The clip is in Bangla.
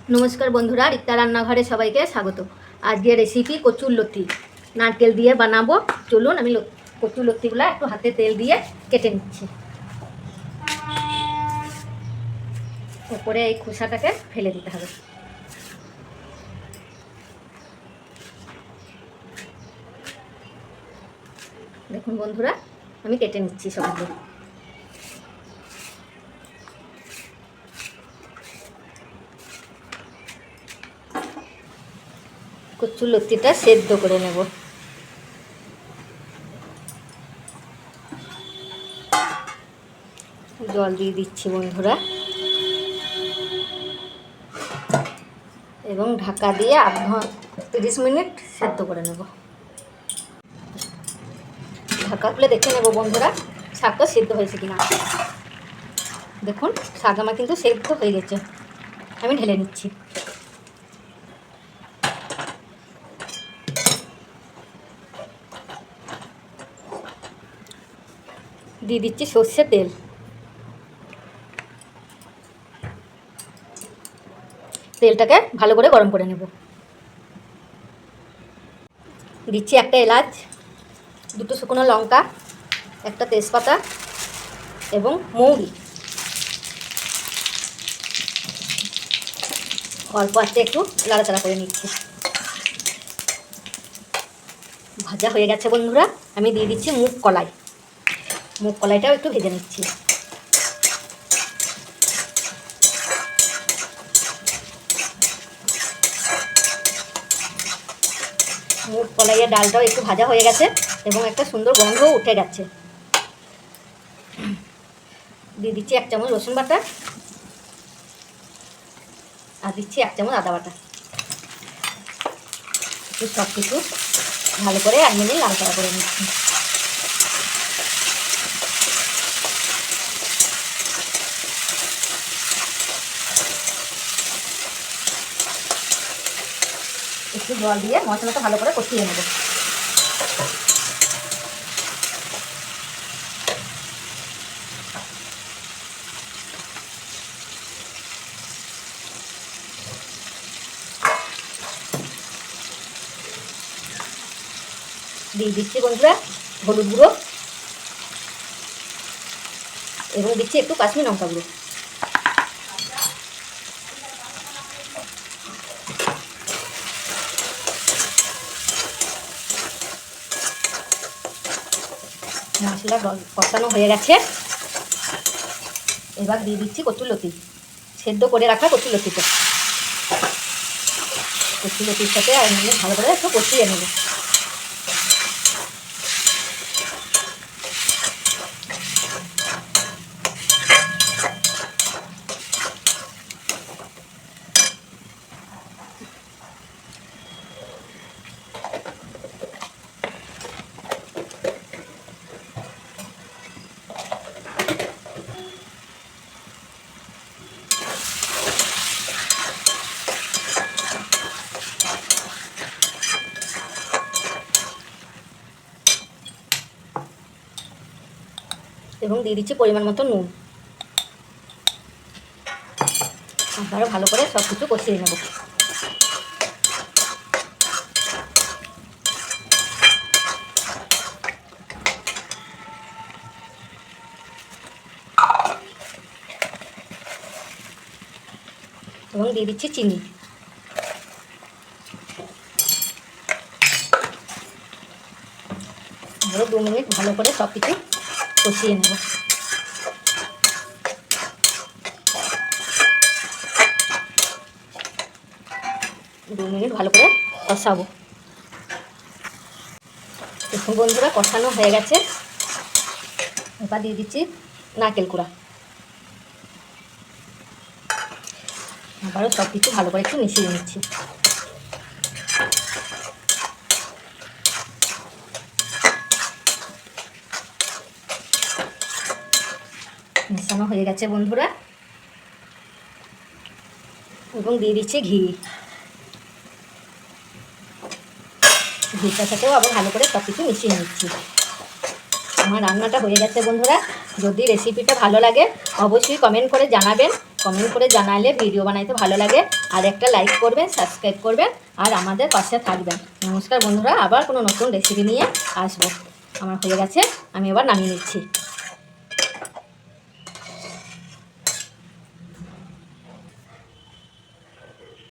नमस्कार बंधुरा रीता रान्नाघरे सबाइके स्वागत। आज के रेसिपि कचुर लती नारकेल दिए बनाबो। चलुन आमी कचुर लत्तीगुलो एकटु हाथे तेल दिए केटे निচ্ছি। উপরে এই খোসাটাকে ফেলে দিতে হবে। দেখুন বন্ধুরা আমি কেটে নিচ্ছি সবগুলো। কচুর লতিটা সেদ্ধ করে নেব। জল দিয়ে দিচ্ছি বন্ধুরা এবং ঢাকা দিয়ে 30 মিনিট সেদ্ধ করে নেব। ঢাকা খুলে দেখে নেব বন্ধুরা শাকটা সেদ্ধ হয়েছে কিনা। দেখুন শাক আমার কিন্তু সেদ্ধ হয়ে গেছে। আমি ঢেলে নিচ্ছি। দিয়ে দিচ্ছি সর্ষের তেল। তেলটাকে ভালো করে গরম করে নেব। দিচ্ছি একটা এলাচ, দুটো শুকনো লঙ্কা, একটা তেজপাতা এবং মৌরি। অল্প আঁচে একটু লাড়াচাড়া করে নিচ্ছি। ভাজা হয়ে গেছে বন্ধুরা। আমি দিয়ে দিচ্ছি মুগ কলাই। মুগ কলাইটাও একটু ভেজে নিচ্ছি। মুগ কলাইয়ের ডালটাও একটু ভাজা হয়ে গেছে এবং একটা সুন্দর গন্ধও উঠে গেছে। দিয়ে দিচ্ছি 1 চামচ রসুন বাটা আর দিচ্ছি 1 চামচ আদা বাটা। সব কিছু ভালো করে 1 মিনিট নাড়াচাড়া করে নিচ্ছি। একটু জল দিয়ে মশলাটা ভালো করে কষিয়ে নেব। দিয়ে দিচ্ছি বন্ধুরা হলুদ গুঁড়ো এবং দিচ্ছি একটু কাশ্মীরি লঙ্কা গুঁড়ো। মশলা কষানো হয়ে গেছে। এবার দিয়ে দিচ্ছি কচুর লতি, সেদ্ধ করে রাখা কচুর লতিটা। কচুর লতির সাথে আর ভালো করে একটু কষিয়ে নেব। এবং দিয়ে দিচ্ছি পরিমাণ মতো নুন। আবারও ভালো করে সব কিছু কষিয়ে নেব। এবং দিয়ে দিচ্ছি চিনি। আরও 2 মিনিট ভালো করে সব কিছু কষিয়ে নেব। দু মিনিট ভালো করে কষাবো। দেখুন বন্ধুরা কষানো হয়ে গেছে। এবার দিয়ে দিচ্ছি নারকেল কুড়া। আবারও সব কিছু ভালো করে একটু মিশিয়ে নিচ্ছি। মেশানো হয়ে গেছে বন্ধুরা এবং দিয়ে দিচ্ছি ঘি। ঘিটার সাথেও আবার ভালো করে সব কিছু মিশিয়ে নিচ্ছি। আমার রান্নাটা হয়ে গেছে বন্ধুরা। যদি রেসিপিটা ভালো লাগে অবশ্যই কমেন্ট করে জানাবেন কমেন্ট করে জানালে ভিডিও বানাইতে ভালো লাগে। আর একটা লাইক করবেন, সাবস্ক্রাইব করবেন আর আমাদের পাশে থাকবেন। নমস্কার বন্ধুরা, আবার কোনো নতুন রেসিপি নিয়ে আসবো। আমার হয়ে গেছে, আমি এবার নামিয়ে নিচ্ছি।